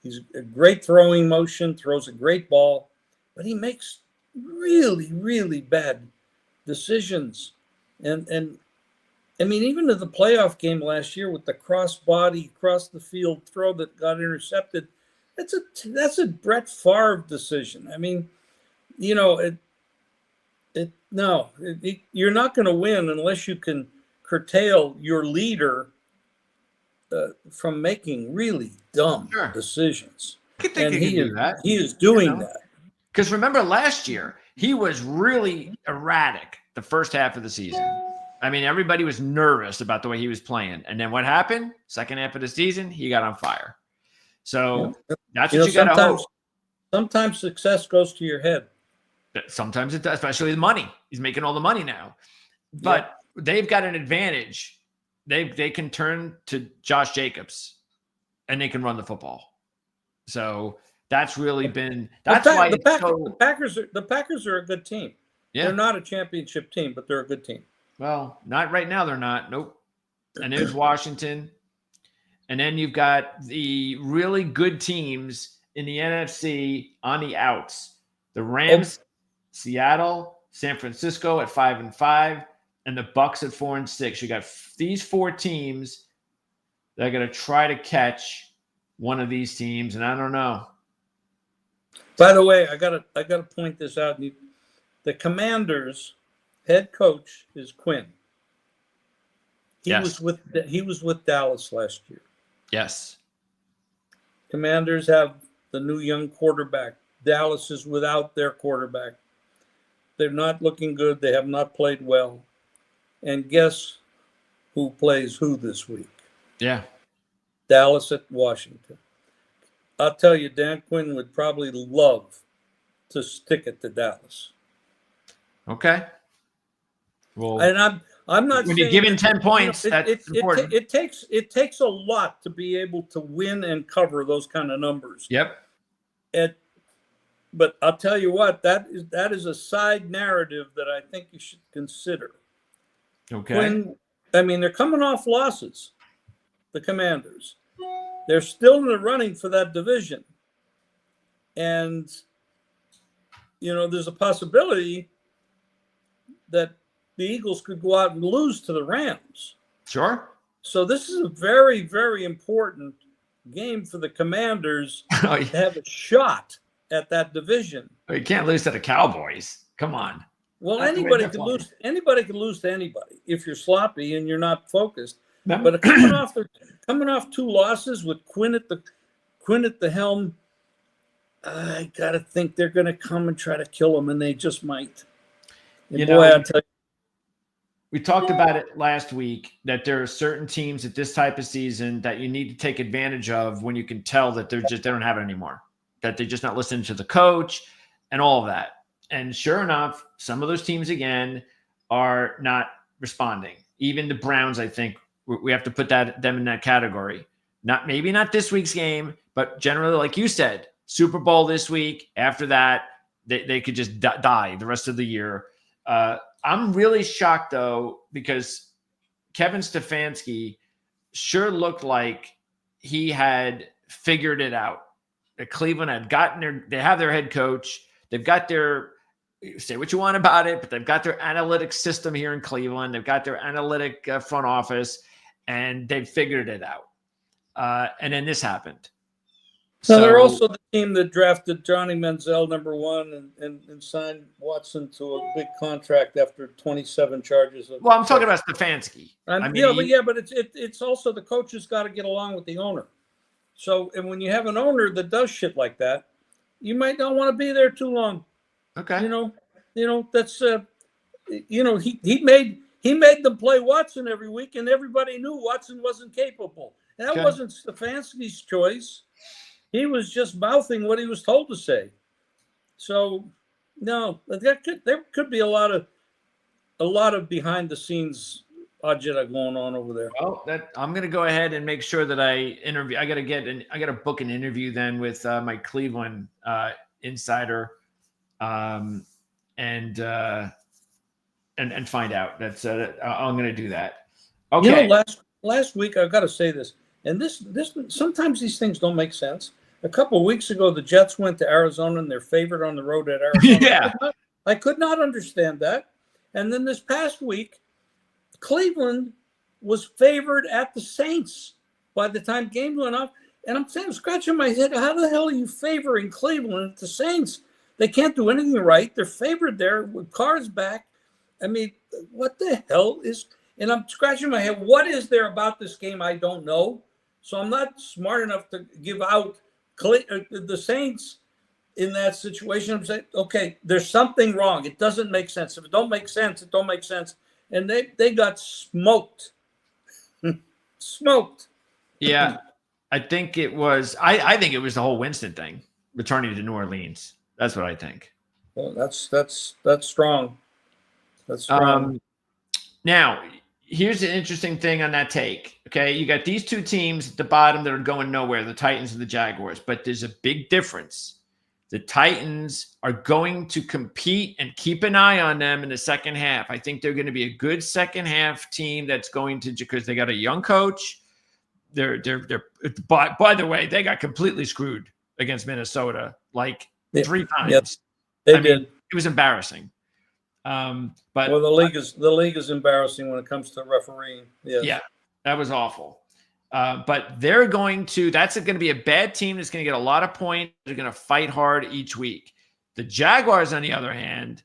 He's a great throwing motion, throws a great ball, but he makes really, really bad decisions. And I mean, even in the playoff game last year with the cross-body, across-the-field throw that got intercepted, that's a Brett Favre decision. I mean, you're not going to win unless you can curtail your leader from making really dumb decisions. And he is doing that. Because remember last year, he was really erratic the first half of the season. I mean, everybody was nervous about the way he was playing. And then what happened? Second half of the season, he got on fire. So that's what you got to hope. Sometimes success goes to your head. Sometimes it does, especially the money. He's making all the money now. But they've got an advantage. They can turn to Josh Jacobs and they can run the football. So that's really been why the Packers are a good team. Yeah. They're not a championship team, but they're a good team. Well, not right now. They're not. Nope. And there's Washington. And then you've got the really good teams in the NFC on the outs. The Rams, Seattle, San Francisco at 5-5, and the Bucs at 4-6. You got these four teams that are going to try to catch one of these teams, and I don't know. By the way, I gotta point this out. The Commanders' head coach is Quinn. He was with Dallas last year. Yes. Commanders have the new young quarterback. Dallas is without their quarterback. They're not looking good. They have not played well. And guess who plays who this week? Yeah. Dallas at Washington. I'll tell you, Dan Quinn would probably love to stick it to Dallas. Okay. Well, and I'm not when you're given 10 points, that's important. It takes a lot to be able to win and cover those kind of numbers. Yep. But I'll tell you what, that is a side narrative that I think you should consider. Okay. They're coming off losses, the Commanders. They're still in the running for that division. And, there's a possibility that the Eagles could go out and lose to the Rams. Sure. So this is a very, very important game for the Commanders to have a shot at that division. You can't lose to the Cowboys. Come on. Well, anybody can lose. Anybody can lose to anybody if you're sloppy and you're not focused. No. But coming off two losses with Quinn at the helm, I gotta think they're going to come and try to kill them, and they just might. And I'll tell you. We talked about it last week that there are certain teams at this type of season that you need to take advantage of when you can tell that they don't have it anymore, that they're just not listening to the coach and all of that. And sure enough, some of those teams again are not responding. Even the Browns, I think we have to put them in that category. Maybe not this week's game, but generally, like you said, Super Bowl this week. After that, they could just die the rest of the year. I'm really shocked, though, because Kevin Stefanski sure looked like he had figured it out. That Cleveland had they have their head coach. They've got say what you want about it, but they've got their analytics system here in Cleveland. They've got their analytic front office, and they've figured it out. And then this happened. So they're also the team that drafted Johnny Manziel #1 and signed Watson to a big contract after 27 charges. I'm talking about Stefanski. But it's also the coaches got to get along with the owner. So, and when you have an owner that does shit like that, you might not want to be there too long. Okay. That's he made them play Watson every week, and everybody knew Watson wasn't capable. And that wasn't Stefanski's choice. He was just mouthing what he was told to say. So, No, there could be a lot of behind the scenes agita going on over there. Well, I'm going to go ahead and make sure that I interview. I got to book an interview then with my Cleveland insider, and find out. I'm going to do that. Okay. You know, last week I've got to say this, and this sometimes these things don't make sense. A couple of weeks ago, the Jets went to Arizona and they're favored on the road at Arizona. Yeah. I could not understand that. And then this past week, Cleveland was favored at the Saints by the time game went off. And I'm scratching my head. How the hell are you favoring Cleveland at the Saints? They can't do anything right. They're favored there with Carr's back. I mean, what the hell is? And I'm scratching my head. What is there about this game I don't know? So I'm not smart enough to give out the Saints in that situation. I'm saying, okay, there's something wrong. It doesn't make sense. If it don't make sense, it don't make sense. And they got smoked. Smoked. Yeah. I think it was I think it was the whole Winston thing, returning to New Orleans. That's what I think. Well, that's strong. That's strong. Now, here's an interesting thing on that take. Okay, you got these two teams at the bottom that are going nowhere, the Titans and the Jaguars, but there's a big difference. The Titans are going to compete and keep an eye on them in the second half. I think they're going to be a good second half team that's going to, because they got a young coach. By the way, they got completely screwed against Minnesota like 3 times. Yep, they did. It was embarrassing. But the league is embarrassing when it comes to refereeing. Yes. Yeah, that was awful. But that's going to be a bad team that's going to get a lot of points. They're going to fight hard each week. The Jaguars, on the other hand,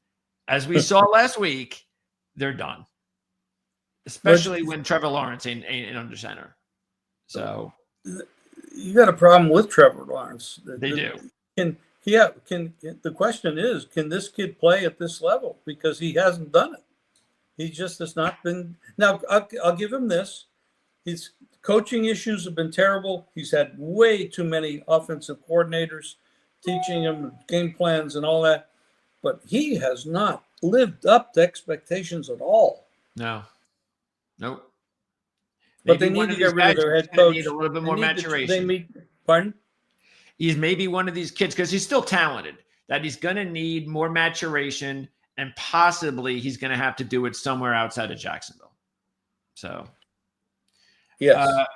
as we saw last week, they're done, especially when Trevor Lawrence ain't under center. So you got a problem with Trevor Lawrence. They do. The question is, can this kid play at this level? Because he hasn't done it. He just has not been. Now, I'll give him this. His coaching issues have been terrible. He's had way too many offensive coordinators teaching him game plans and all that. But he has not lived up to expectations at all. No. Nope. But they need to get rid of their head coach. Need a little bit more maturation. Pardon? He's maybe one of these kids, because he's still talented, that he's going to need more maturation, and possibly he's going to have to do it somewhere outside of Jacksonville. So, yes.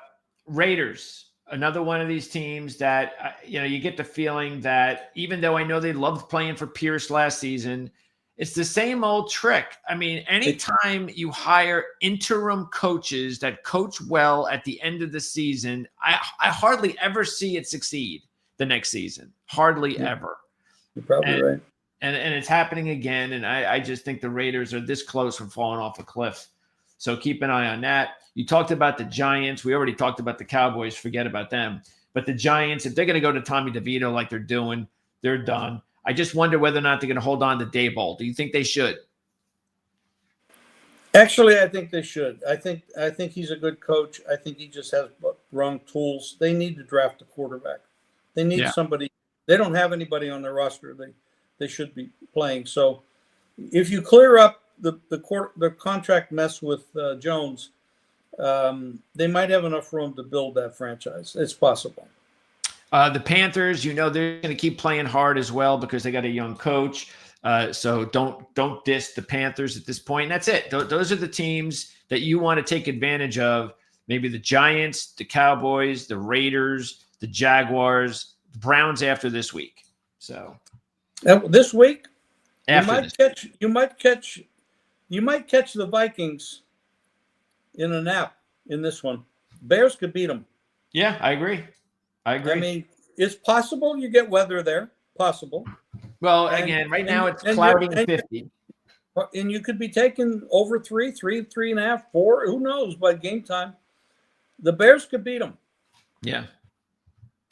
Raiders, another one of these teams that, you get the feeling that even though I know they loved playing for Pierce last season, it's the same old trick. I mean, anytime you hire interim coaches that coach well at the end of the season, I hardly ever see it succeed the next season. Hardly ever. You're probably right. And it's happening again. And I just think the Raiders are this close from falling off a cliff. So keep an eye on that. You talked about the Giants. We already talked about the Cowboys. Forget about them. But the Giants, if they're going to go to Tommy DeVito like they're doing, they're done. I just wonder whether or not they're going to hold on to Daboll. Do you think they should? Actually, I think they should. I think he's a good coach. I think he just has wrong tools. They need to draft a quarterback. They need somebody. They don't have anybody on their roster they should be playing. So if you clear up the contract mess with Jones, they might have enough room to build that franchise. It's possible. The Panthers, they're going to keep playing hard as well because they got a young coach. So don't diss the Panthers at this point. And that's it. Those are the teams that you want to take advantage of. Maybe the Giants, the Cowboys, the Raiders, the Jaguars, the Browns after this week. So this week, you might catch the Vikings in a nap in this one. Bears could beat them. Yeah, I agree. I mean, it's possible you get weather there. Possible. Well, again, right now it's cloudy and 50. And you could be taking over 3.5, 4. Who knows by game time? The Bears could beat them. Yeah.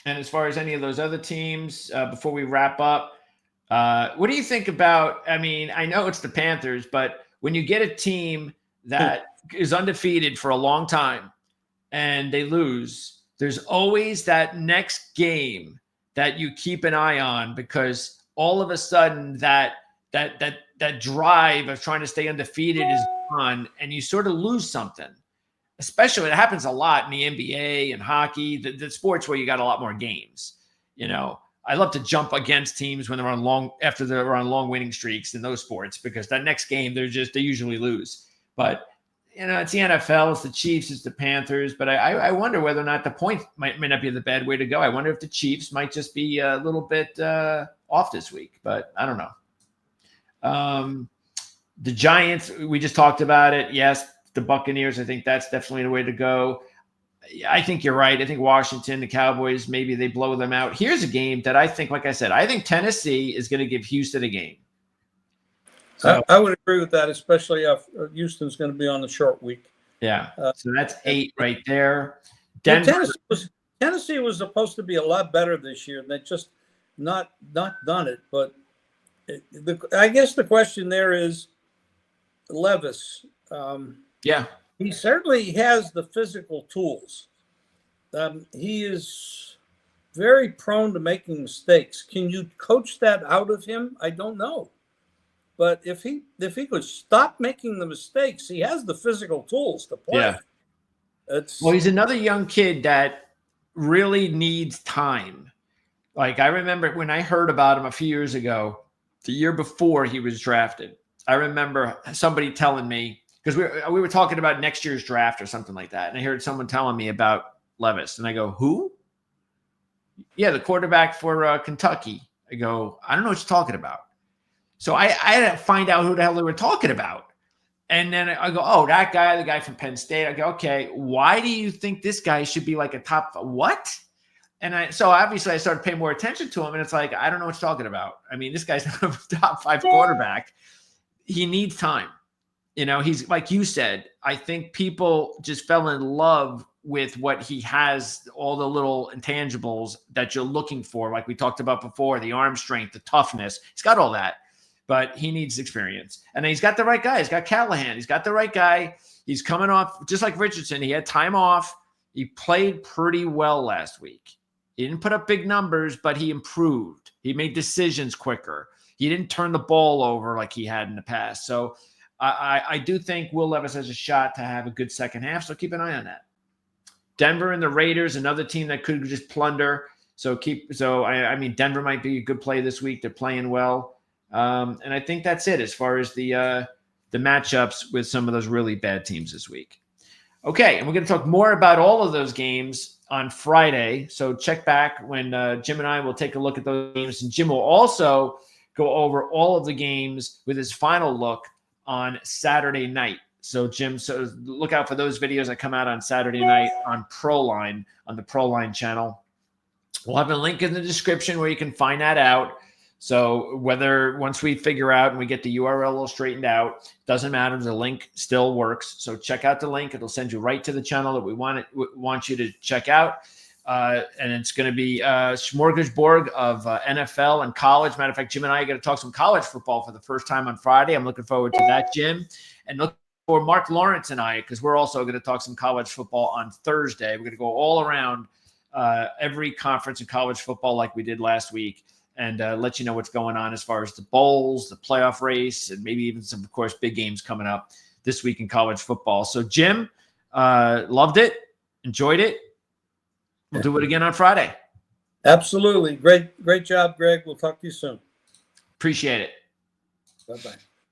And as far as any of those other teams, before we wrap up, what do you think about? I mean, I know it's the Panthers, but when you get a team that is undefeated for a long time and they lose, there's always that next game that you keep an eye on because all of a sudden that that drive of trying to stay undefeated is gone, and you sort of lose something. Especially, it happens a lot in the NBA and hockey, the sports where you got a lot more games. You know, I love to jump against teams when they're on long winning streaks in those sports, because that next game they usually lose. But you know, it's the NFL, it's the Chiefs, it's the Panthers. But I wonder whether or not the point might not be the bad way to go. I wonder if the Chiefs might just be a little bit off this week, but I don't know. The Giants, we just talked about it. Yes, the Buccaneers, I think that's definitely the way to go. I think you're right. I think Washington, the Cowboys, maybe they blow them out. Here's a game that I think, like I said, I think Tennessee is going to give Houston a game. So, I would agree with that, especially if Houston's going to be on the short week. Yeah. So that's 8 right there. Denver. Tennessee was supposed to be a lot better this year. They just not done it. But I guess the question there is Levis. Yeah. He certainly has the physical tools. He is very prone to making mistakes. Can you coach that out of him? I don't know. But if he could stop making the mistakes, he has the physical tools to play. Yeah. Well, he's another young kid that really needs time. Like, I remember when I heard about him a few years ago, the year before he was drafted, I remember somebody telling me, because we were talking about next year's draft or something like that, and I heard someone telling me about Levis, and I go, who? Yeah, the quarterback for Kentucky. I go, I don't know what you're talking about. So I had to find out who the hell they were talking about. And then I go, oh, that guy, the guy from Penn State. I go, okay, why do you think this guy should be like a top what? And so obviously I started paying more attention to him, and it's like, I don't know what you're talking about. I mean, this guy's not a top 5 quarterback. He needs time. You know, he's, like you said, I think people just fell in love with what he has, all the little intangibles that you're looking for, like we talked about before, the arm strength, the toughness. He's got all that, but he needs experience. And he's got the right guy. He's got Callahan. He's got the right guy. He's coming off, just like Richardson. He had time off. He played pretty well last week. He didn't put up big numbers, but he improved. He made decisions quicker. He didn't turn the ball over like he had in the past. So I do think Will Levis has a shot to have a good second half, so keep an eye on that. Denver and the Raiders, another team that could just plunder. I mean, Denver might be a good play this week. They're playing well. And I think that's it as far as the matchups with some of those really bad teams this week. Okay, and we're going to talk more about all of those games on Friday. So check back when Jim and I will take a look at those games. And Jim will also go over all of the games with his final look on Saturday night. So Jim, so look out for those videos that come out on Saturday night on ProLine, on the ProLine channel. We'll have a link in the description where you can find that out. So whether once we figure out and we get the URL all straightened out, doesn't matter. The link still works. So check out the link. It'll send you right to the channel that we want you to check out. And it's going to be a smorgasbord of NFL and college. Matter of fact, Jim and I are going to talk some college football for the first time on Friday. I'm looking forward to that, Jim. And look for Mark Lawrence and I, because we're also going to talk some college football on Thursday. We're going to go all around every conference in college football like we did last week, and let you know what's going on as far as the bowls, the playoff race, and maybe even some, of course, big games coming up this week in college football. So, Jim, loved it, enjoyed it. We'll do it again on Friday. Absolutely. Great job, Greg. We'll talk to you soon. Appreciate it. Bye-bye.